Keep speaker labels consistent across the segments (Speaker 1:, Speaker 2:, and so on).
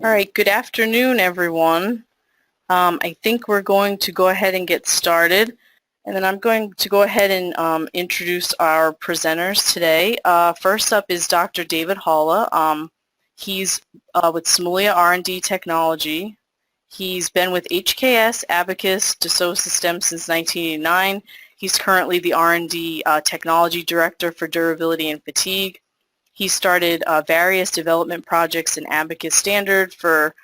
Speaker 1: All right, good afternoon, everyone. I think we're going to go ahead and get started. And then I'm going to go ahead and introduce our presenters today. First up is Dr. David Halla. He's with SIMULIA R&D Technology. He's been with HKS, Abacus, Dassault Systems since 1989. He's currently the R&D Technology Director for Durability and Fatigue. He started various development projects in Abacus Standard for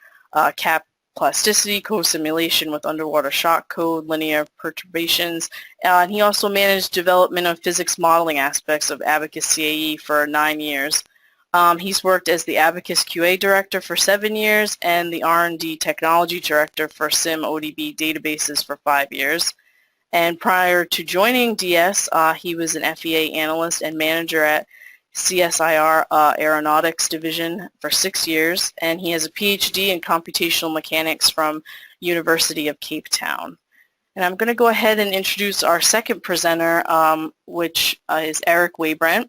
Speaker 1: cap plasticity, co-simulation with underwater shock code, linear perturbations, and he also managed development of physics modeling aspects of Abacus CAE for 9 years. He's worked as the Abacus QA Director for 7 years and the R&D Technology Director for SIM-ODB databases for 5 years. And prior to joining DS, he was an FEA analyst and manager at CSIR Aeronautics Division for 6 years, and he has a PhD in computational mechanics from University of Cape Town. And I'm going to go ahead and introduce our second presenter, which is Eric Waybrant.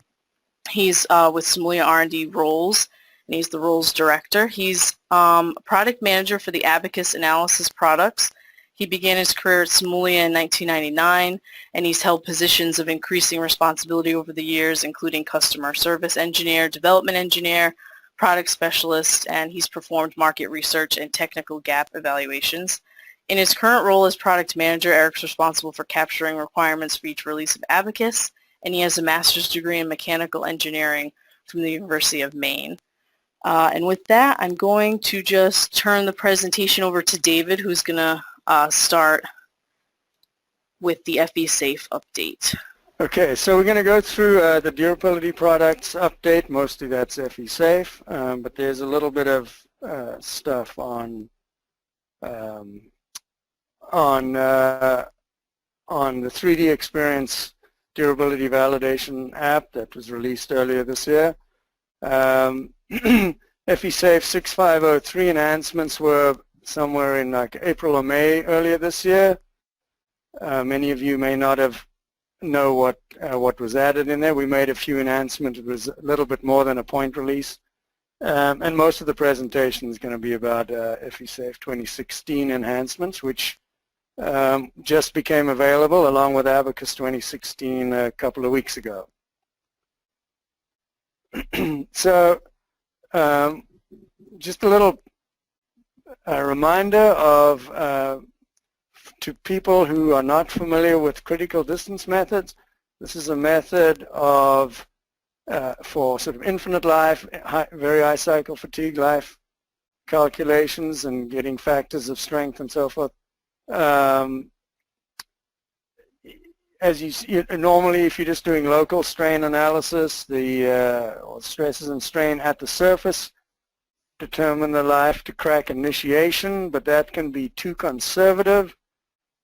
Speaker 1: He's with SIMULIA R&D Roles, and he's the Roles Director. He's product manager for the Abacus Analysis products. He began his career at SIMULIA in 1999, and he's held positions of increasing responsibility over the years, including customer service engineer, development engineer, product specialist, and he's performed market research and technical gap evaluations. In his current role as product manager, Eric's responsible for capturing requirements for each release of Abacus, and he has a master's degree in mechanical engineering from the University of Maine. And with that, I'm going to just turn the presentation over to David, who's going to start with the FE Safe update.
Speaker 2: Okay, so we're going to go through the durability products update. Mostly that's FE Safe, but there's a little bit of stuff on the 3D Experience durability validation app that was released earlier this year. FE Safe 6503 enhancements were somewhere in like April or May earlier this year. Many of you may not know what was added in there. We made a few enhancements. It was a little bit more than a point release. And most of the presentation is going to be about FE Safe 2016 enhancements, which just became available along with Abacus 2016 a couple of weeks ago. So just a little reminder of to people who are not familiar with critical distance methods. This is a method of for sort of infinite life, very high cycle fatigue life calculations and getting factors of strength and so forth. As you see, normally if you're just doing local strain analysis, the stresses and strain at the surface determine the life to crack initiation, but that can be too conservative.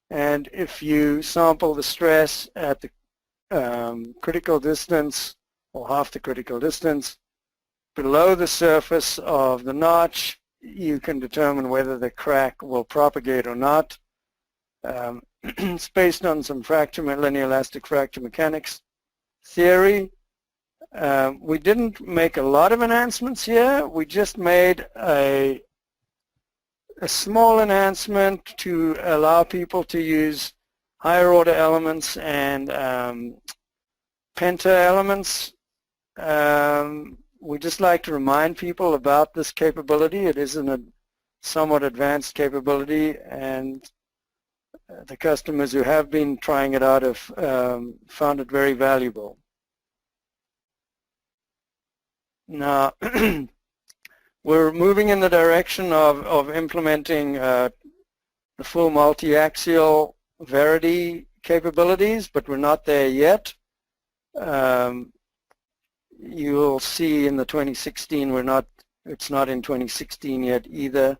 Speaker 2: And if you sample the stress at the critical distance or half the critical distance below the surface of the notch, you can determine whether the crack will propagate or not. It's based on some linear elastic fracture mechanics theory. We didn't make a lot of enhancements here. We just made a small enhancement to allow people to use higher order elements and penta elements. We just like to remind people about this capability. It is a somewhat advanced capability, and the customers who have been trying it out have found it very valuable. Now, we're moving in the direction of implementing the full multi-axial Verity capabilities, but we're not there yet. You'll see in the 2016 it's not in 2016 yet either.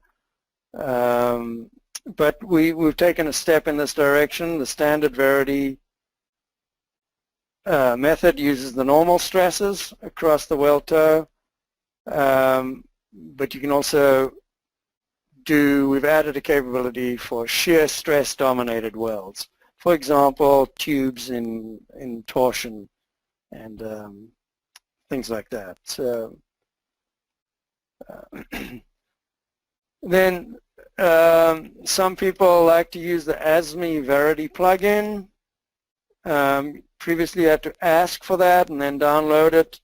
Speaker 2: But we've taken a step in this direction. The standard Verity method uses the normal stresses across the weld toe, but you can also we've added a capability for shear stress dominated welds. For example, tubes in torsion and things like that. So Then some people like to use the ASME Verity plugin. Previously you had to ask for that and then download it.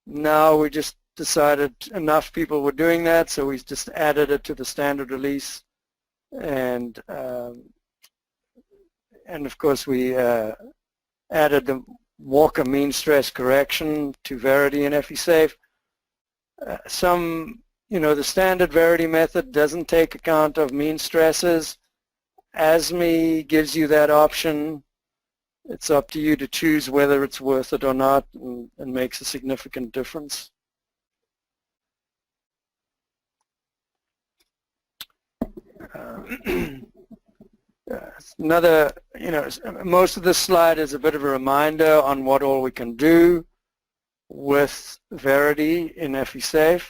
Speaker 2: Now we just decided enough people were doing that, so we just added it to the standard release. And of course we added the Walker mean stress correction to Verity and FESafe. The standard Verity method doesn't take account of mean stresses. ASME gives you that option. It's up to you to choose whether it's worth it or not, and makes a significant difference. Another, most of this slide is a bit of a reminder on what all we can do with Verity in FESafe.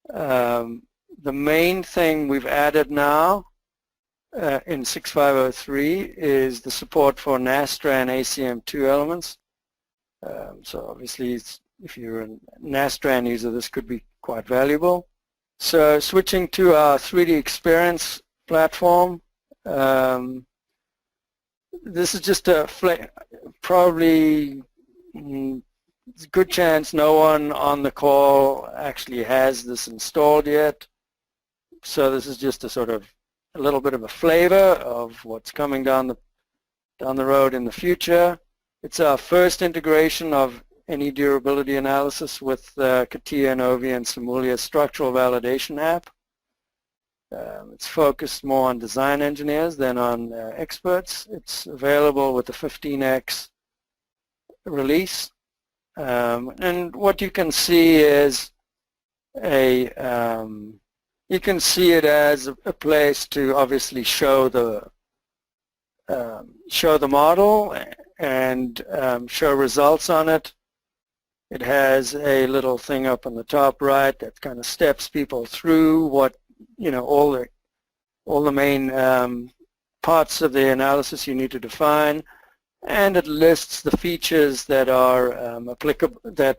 Speaker 2: The main thing we've added now in 6503 is the support for NASTRAN ACM2 elements. So obviously if you're a NASTRAN user, this could be quite valuable. So switching to our 3D Experience platform, this is just a probably it's a good chance no one on the call actually has this installed yet. So this is just a little bit of a flavor of what's coming down the road in the future. It's our first integration of any durability analysis with CATIA, NOVI, and SIMULIA structural validation app. It's focused more on design engineers than on experts. It's available with the 15x release. And what you can see is you can see it as a place to obviously show the model and show results on it. It has a little thing up on the top right that kind of steps people through what all the main parts of the analysis you need to define, and it lists the features that are applicable that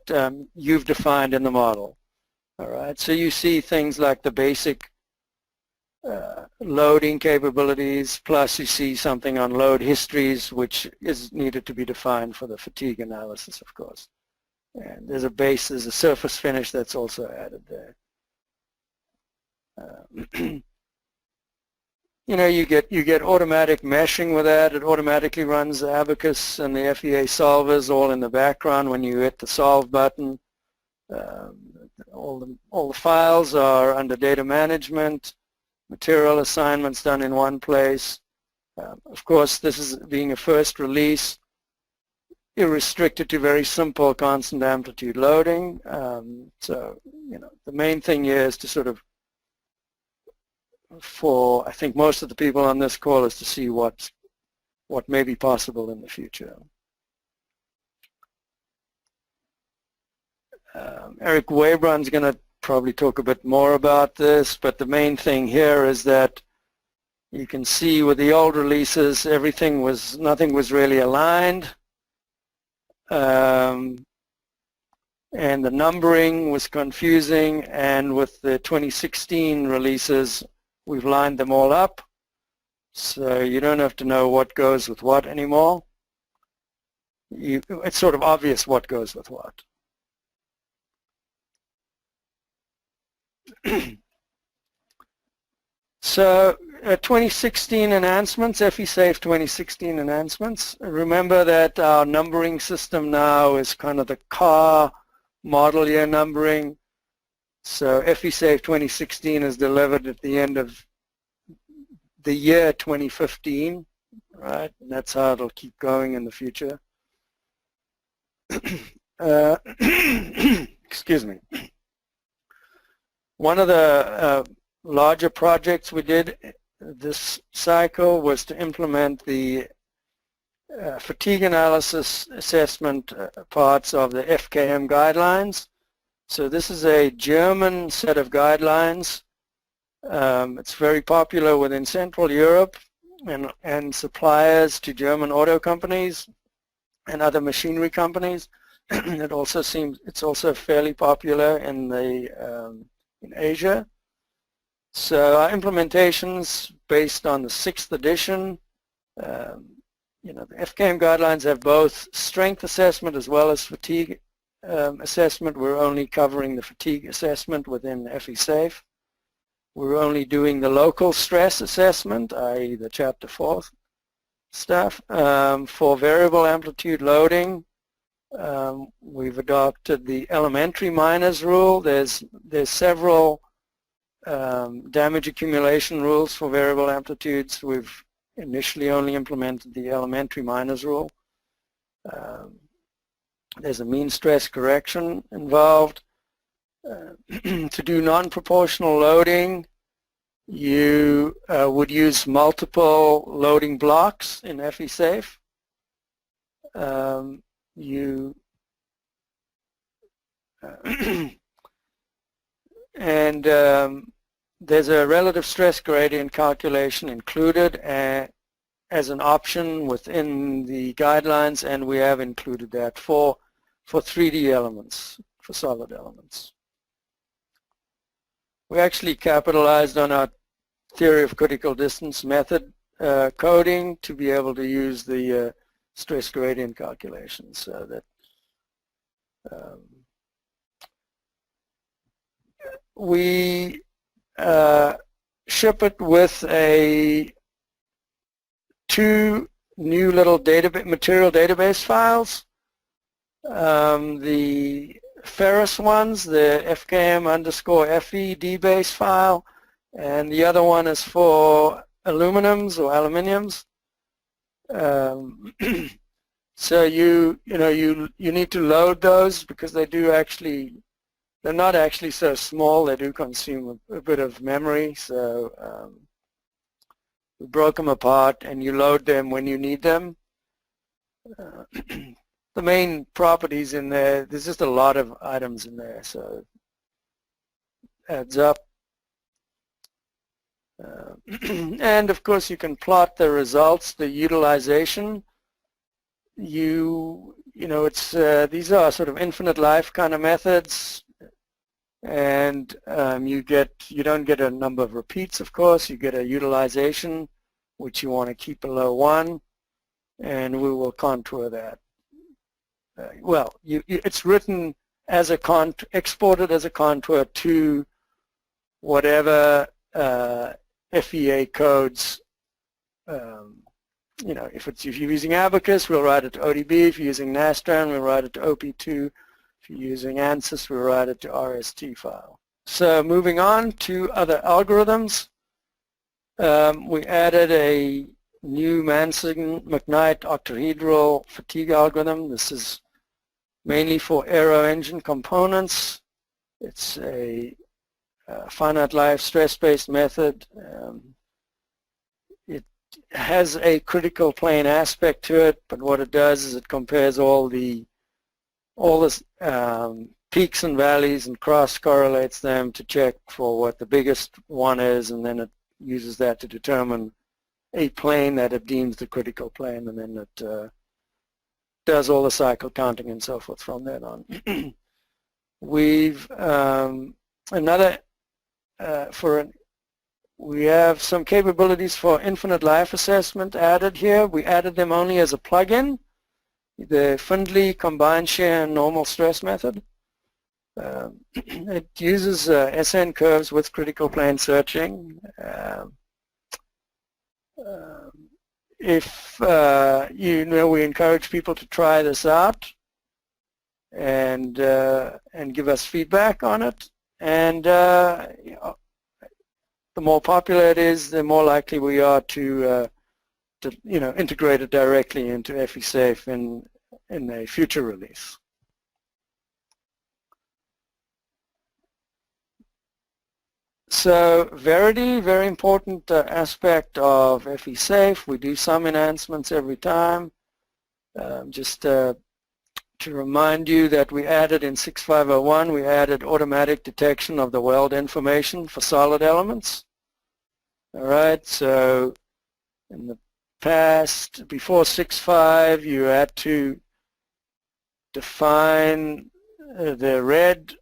Speaker 2: you've defined in the model. All right, so you see things like the basic loading capabilities, plus you see something on load histories, which is needed to be defined for the fatigue analysis, of course. And there's a surface finish that's also added there. You get automatic meshing with that. It automatically runs the Abacus and the FEA solvers all in the background when you hit the solve button. All the files are under data management, material assignments done in one place. Of course, this is being a first release. You're restricted to very simple constant amplitude loading. So, the main thing here is to I think most of the people on this call is to see what may be possible in the future. Eric Webrun's going to probably talk a bit more about this, but the main thing here is that you can see with the old releases, nothing was really aligned. And the numbering was confusing, and with the 2016 releases we've lined them all up, so you don't have to know what goes with what anymore. It's sort of obvious what goes with what. So 2016 enhancements, FESafe 2016 enhancements. Remember that our numbering system now is kind of the car model year numbering. So FESafe 2016 is delivered at the end of the year 2015, right? And that's how it'll keep going in the future. Excuse me. One of the larger projects we did this cycle was to implement the fatigue analysis assessment parts of the FKM guidelines. So this is a German set of guidelines. It's very popular within Central Europe and suppliers to German auto companies and other machinery companies. It's also fairly popular in Asia. So our implementations based on the 6th edition. The FKM guidelines have both strength assessment as well as fatigue assessment. We're only covering the fatigue assessment within FE-Safe. We're only doing the local stress assessment, i.e. the Chapter 4 stuff. For variable amplitude loading, we've adopted the elementary minors rule. There's several damage accumulation rules for variable amplitudes. We've initially only implemented the elementary minors rule. There's a mean stress correction involved. To do non-proportional loading, you would use multiple loading blocks in FE-Safe. There's a relative stress gradient calculation included as an option within the guidelines, and we have included that for 3D elements, for solid elements. We actually capitalized on our theory of critical distance method coding to be able to use the stress gradient calculations, so that we ship it with two new little material database files. The ferrous ones, the FKM_FE dbase file, and the other one is for aluminums or aluminiums. So you need to load those because they're not actually so small. They do consume a bit of memory. So we broke them apart, and you load them when you need them. The main properties in there's just a lot of items in there, so it adds up. And of course you can plot the results, the utilization. These are sort of infinite life kind of methods, and you don't get a number of repeats, of course. You get a utilization which you want to keep below 1, and we will contour that. It's written as exported as a contour to whatever FEA codes. If you're using Abacus, we'll write it to ODB. If you're using Nastran, we'll write it to OP2. If you're using Ansys, we'll write it to RST file. So moving on to other algorithms, we added a new Manson-McKnight octahedral fatigue algorithm. This is mainly for aero engine components. It's a finite life stress-based method. It has a critical plane aspect to it, but what it does is it compares all the peaks and valleys and cross correlates them to check for what the biggest one is, and then it uses that to determine a plane that it deems the critical plane, and then it does all the cycle counting and so forth from then on. We've we have some capabilities for infinite life assessment added here. We added them only as a plugin, the Findley combined shear and normal stress method. It uses SN curves with critical plane searching. We encourage people to try this out and give us feedback on it. And the more popular it is, the more likely we are to integrate it directly into FE-Safe in a future release. So Verity, very important aspect of FE-Safe. We do some enhancements every time. Just to remind you that we added in 6501, we added automatic detection of the weld information for solid elements. All right, so in the past, before 6.5, you had to define the red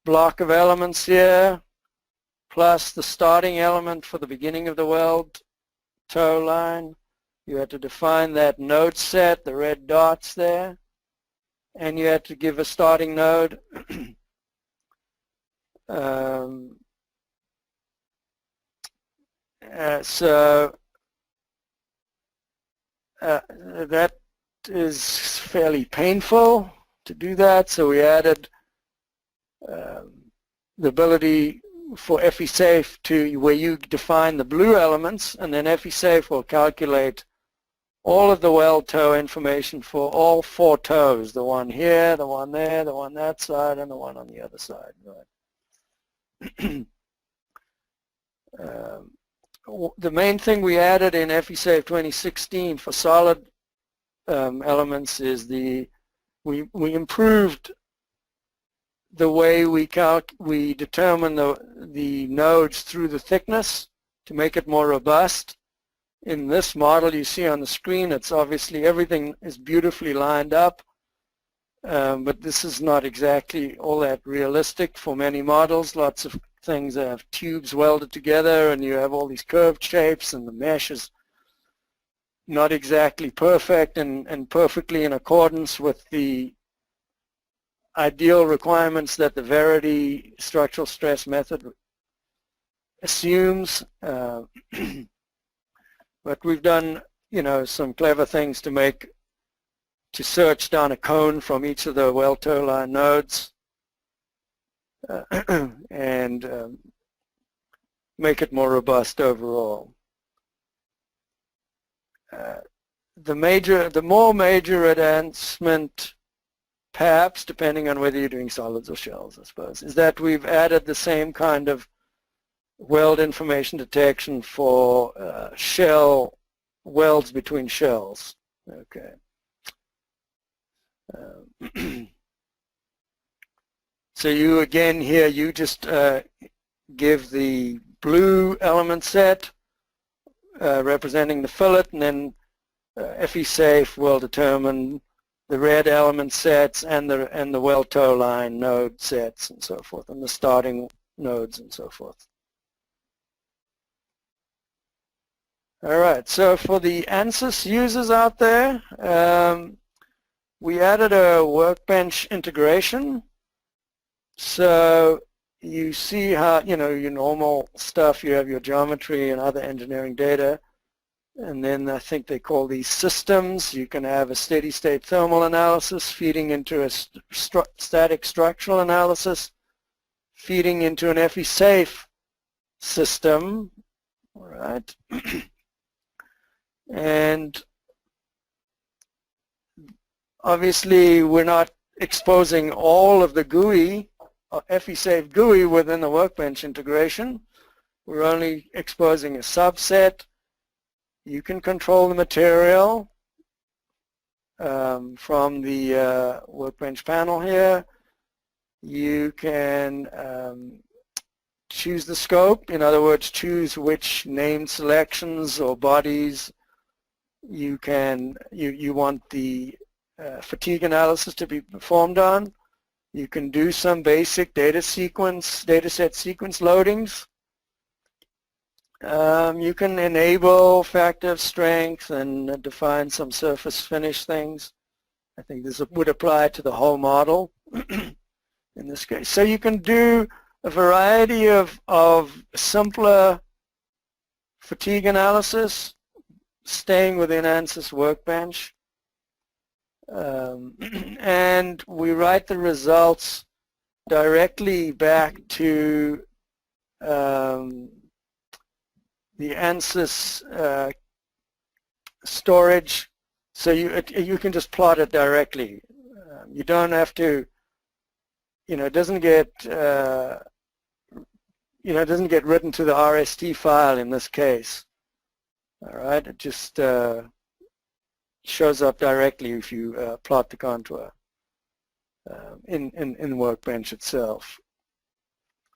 Speaker 2: block of elements here, plus the starting element for the beginning of the weld toe line. You had to define that node set, the red dots there, and you had to give a starting node. That is fairly painful to do that, so we added the ability for FESafe to where you define the blue elements, and then FESafe will calculate all of the weld toe information for all 4 toes, the one here, the one there, the one that side, and the one on the other side. Right. The main thing we added in FESafe 2016 for solid elements is we improved the way we determine the nodes through the thickness to make it more robust. In this model you see on the screen, it's obviously everything is beautifully lined up, but this is not exactly all that realistic for many models. Lots of things that have tubes welded together and you have all these curved shapes, and the mesh is not exactly perfect and perfectly in accordance with the ideal requirements that the Verity structural stress method assumes. But we've done, some clever things to search down a cone from each of the weld toe line nodes and make it more robust overall. The more major enhancement, perhaps, depending on whether you're doing solids or shells, I suppose, is that we've added the same kind of weld information detection for shell welds between shells. Okay. So you again here, you just give the blue element set representing the fillet, and then FESafe will determine the red element sets and the weld toe line node sets and so forth, and the starting nodes and so forth. All right, so for the Ansys users out there, we added a workbench integration. So you see how, your normal stuff, you have your geometry and other engineering data, and then I think they call these systems. You can have a steady state thermal analysis feeding into a static structural analysis, feeding into an FESafe system, all right? And obviously we're not exposing all of the GUI, FESafe GUI within the workbench integration. We're only exposing a subset. You can control the material from the workbench panel here. You can choose the scope, in other words, choose which named selections or bodies you want the fatigue analysis to be performed on. You can do some basic data set sequence loadings. You can enable factor of strength and define some surface finish things. I think this would apply to the whole model in this case. So you can do a variety of simpler fatigue analysis, staying within Ansys Workbench. And we write the results directly back to the Ansys storage, so you can just plot it directly. You don't have to, it doesn't get it doesn't get written to the RST file in this case. All right, it just shows up directly if you plot the contour in Workbench itself.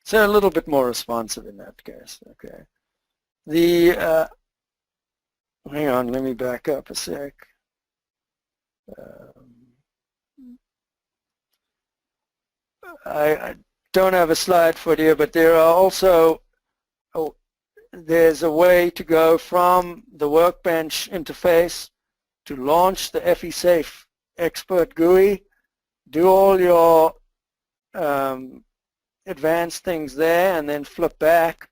Speaker 2: So a little bit more responsive in that case. Okay. Hang on, let me back up a sec. I don't have a slide for you, but there are also there's a way to go from the workbench interface to launch the FE-Safe Expert GUI, do all your advanced things there, and then flip back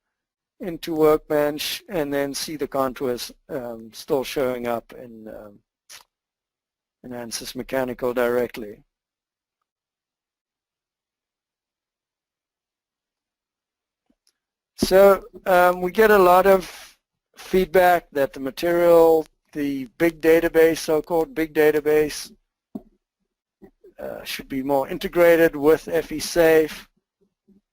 Speaker 2: into workbench and then see the contours still showing up in Ansys Mechanical directly. So we get a lot of feedback that the material, the big database, so-called big database, should be more integrated with FE-Safe.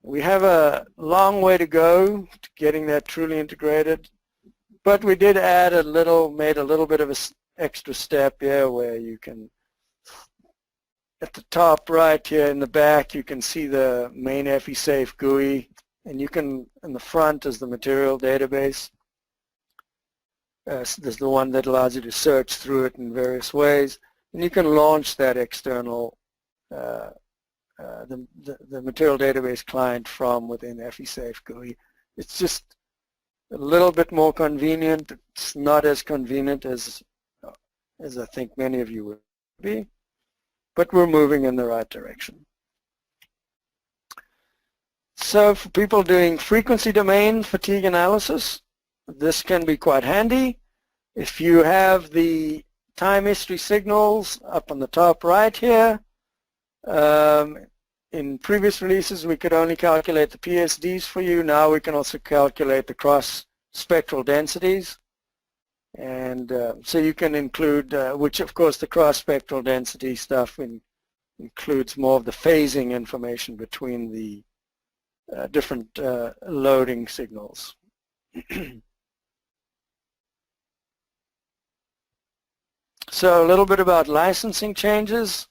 Speaker 2: We have a long way to go to getting that truly integrated, but we did add a little, made a little bit of an extra step here where you can, at the top right here in the back, you can see the main FE-Safe GUI, and you can, in the front is the material database. There's the one that allows you to search through it in various ways, and you can launch that external the material database client from within FE-Safe GUI. It's just a little bit more convenient. It's not as convenient as I think many of you would be, but we're moving in the right direction. So for people doing frequency domain fatigue analysis, this can be quite handy. If you have the time history signals up on the top right here, in previous releases we could only calculate the PSDs for you. Now we can also calculate the cross spectral densities, and so you can include, which of course the cross spectral density stuff includes more of the phasing information between the different loading signals. So a little bit about licensing changes.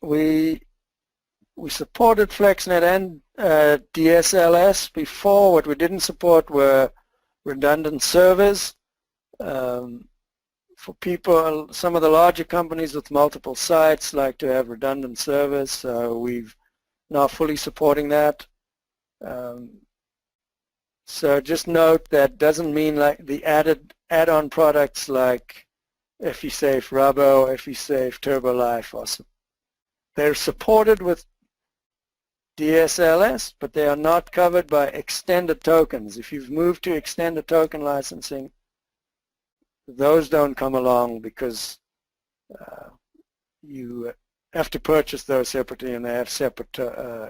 Speaker 2: We supported FlexNet and DSLS before. What we didn't support were redundant servers. For people, some of the larger companies with multiple sites like to have redundant servers, so we've now fully supporting that. So just note that doesn't mean like the add-on products like FE-Safe Rubbo, FE-Safe TurboLife, they're supported with DSLS, but they are not covered by extended tokens. If you've moved to extended token licensing, those don't come along because you have to purchase those separately, and they have separate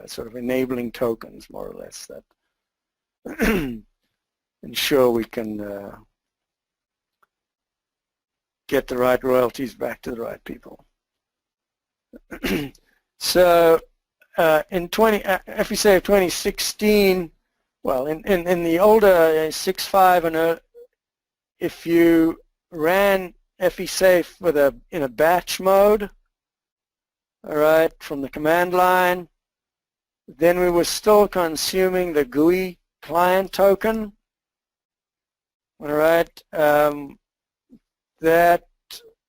Speaker 2: sort of enabling tokens, more or less, that ensure we can get the right royalties back to the right people. So in FE-Safe 2016, well, in the older 6.5 and if you ran FE-Safe with in a batch mode, all right, from the command line, then we were still consuming the GUI client token, all right. That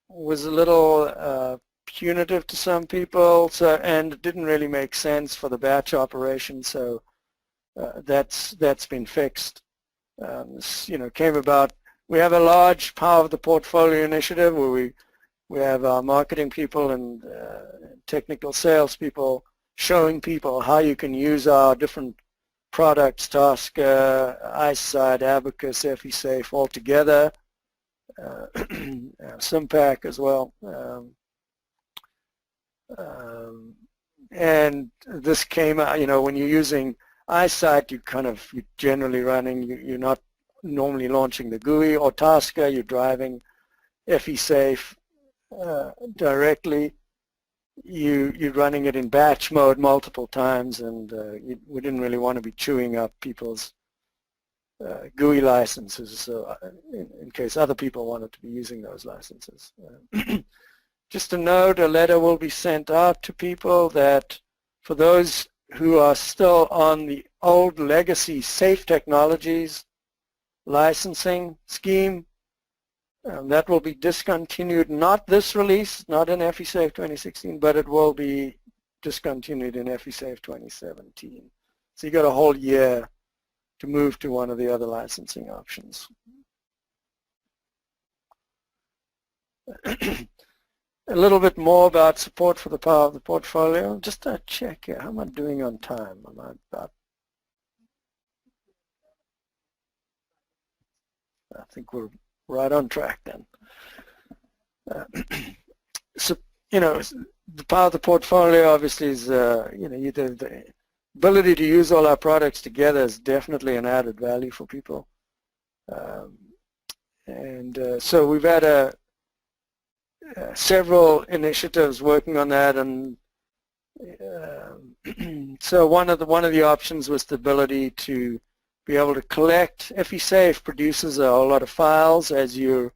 Speaker 2: was a little punitive to some people, and it didn't really make sense for the batch operation, so that's been fixed. This, came about. We have a large Power of the Portfolio initiative where we have our marketing people and technical sales people showing people how you can use our different products, Tasker, iSight, Abacus, FE-Safe all together, SimPack as well. And this came out, when you're using iSight, you're generally running, you're not normally launching the GUI, or Tasker, you're driving FE-Safe directly. You're running it in batch mode multiple times, and we didn't really want to be chewing up people's GUI licenses, so in case other people wanted to be using those licenses. Just a note, a letter will be sent out to people that for those who are still on the old legacy Safe Technologies licensing scheme, that will be discontinued, not this release, not in FE-Safe 2016, but it will be discontinued in FE-Safe 2017. So you got a whole year to move to one of the other licensing options. A little bit more about support for the power of the portfolio. Just to check here, how am I doing on time? Am I about, I think we're right on track then. So, you know, the power of the portfolio obviously is, you know, the ability to use all our products together is definitely an added value for people. So we've had several initiatives working on that, and so one of the options was the ability to be able to collect. FESafe produces a whole lot of files as you're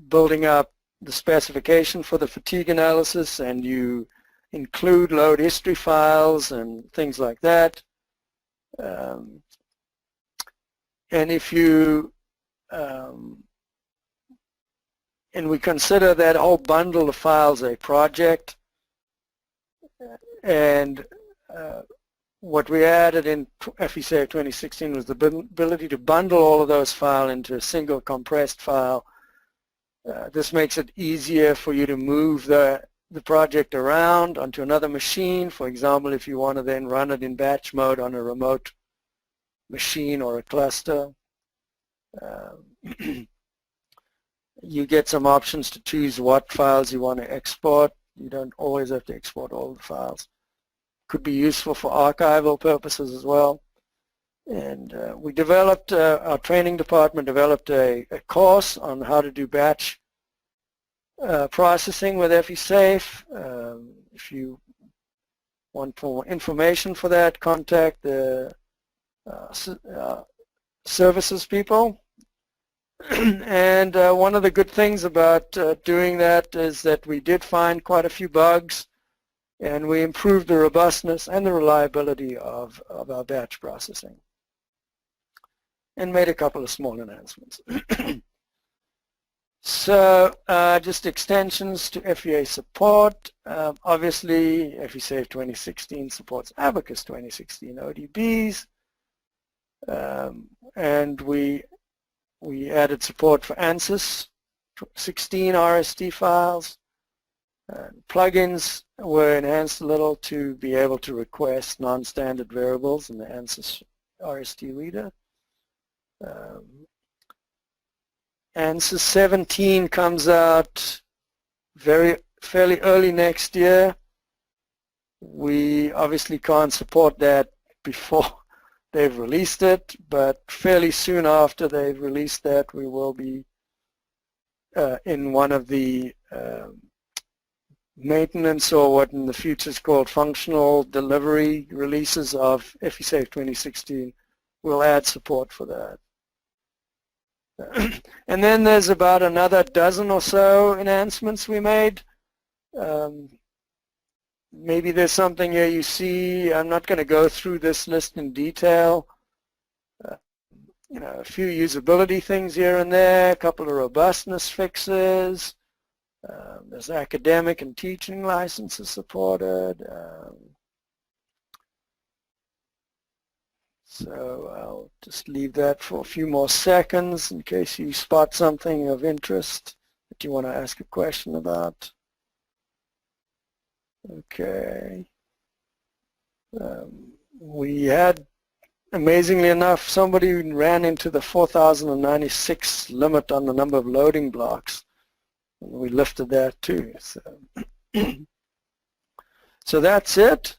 Speaker 2: building up the specification for the fatigue analysis, and you include load history files and things like that. And if you and we consider that whole bundle of files a project, and what we added in FESafe 2016 was the ability to bundle all of those files into a single compressed file. This makes it easier for you to move the project around onto another machine. For example, if you want to then run it in batch mode on a remote machine or a cluster. You get some options to choose what files you want to export. You don't always have to export all the files. Could be useful for archival purposes as well. And we developed, our training department developed a course on how to do batch processing with FESafe. If you want more information for that, contact the services people. And one of the good things about doing that is that we did find quite a few bugs, and we improved the robustness and the reliability of our batch processing, and made a couple of small enhancements. So just extensions to FEA support. Obviously, FESafe 2016 supports Abacus 2016 ODBs, and we added support for Ansys 16 RST files. Plugins were enhanced a little to be able to request non-standard variables in the Ansys RST reader. Ansys 17 comes out fairly early next year. We obviously can't support that before they've released it, but fairly soon after they've released that, we will be in one of the maintenance, or what in the future is called functional delivery releases of FESafe 2016. We'll add support for that. And then there's about another dozen or so enhancements we made. Maybe there's something here you see. I'm not going to go through this list in detail. You know, a few usability things here and there, a couple of robustness fixes. There's academic and teaching licenses supported. So I'll just leave that for a few more seconds in case you spot something of interest that you want to ask a question about. Okay. We had, amazingly enough, somebody ran into the 4,096 limit on the number of loading blocks. And we lifted that too. So, so that's it.